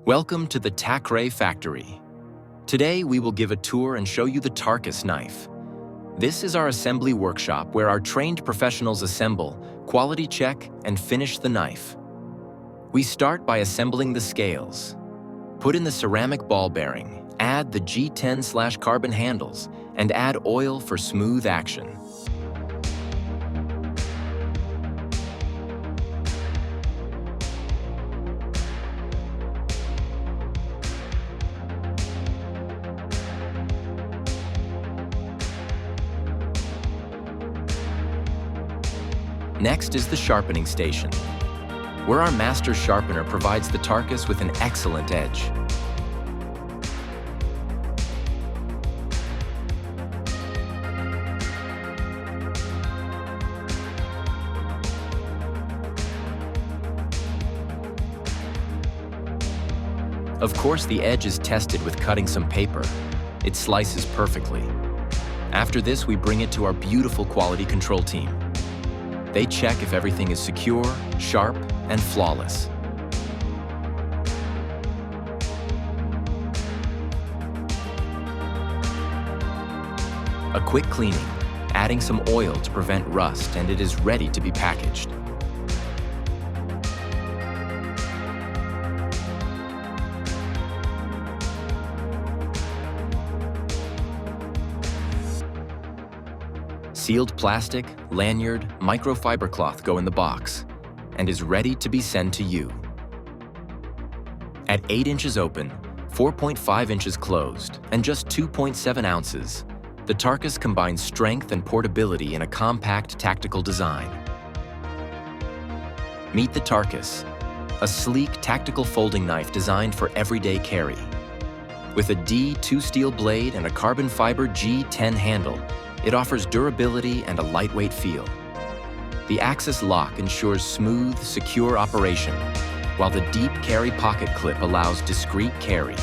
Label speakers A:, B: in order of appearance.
A: Welcome to the Tacray factory. Today we will give a tour and show you the Tarcus knife. This is our assembly workshop where our trained professionals assemble, quality check, and finish the knife. We start by assembling the scales. Put in the ceramic ball bearing, add the G10/carbon handles, and add oil for smooth action. Next is the sharpening station, where our master sharpener provides the Tarcus with an excellent edge. Of course, the edge is tested with cutting some paper. It slices perfectly. After this, we bring it to our beautiful quality control team. They check if everything is secure, sharp, and flawless. A quick cleaning, adding some oil to prevent rust, and it is ready to be packaged. Sealed plastic, lanyard, microfiber cloth go in the box and is ready to be sent to you. At 8 inches open, 4.5 inches closed, and just 2.7 ounces, the Tarcus combines strength and portability in a compact tactical design. Meet the Tarcus, a sleek tactical folding knife designed for everyday carry. With a D2 steel blade and a carbon fiber G10 handle, it offers durability and a lightweight feel. The Axis lock ensures smooth, secure operation, while the deep carry pocket clip allows discreet carry.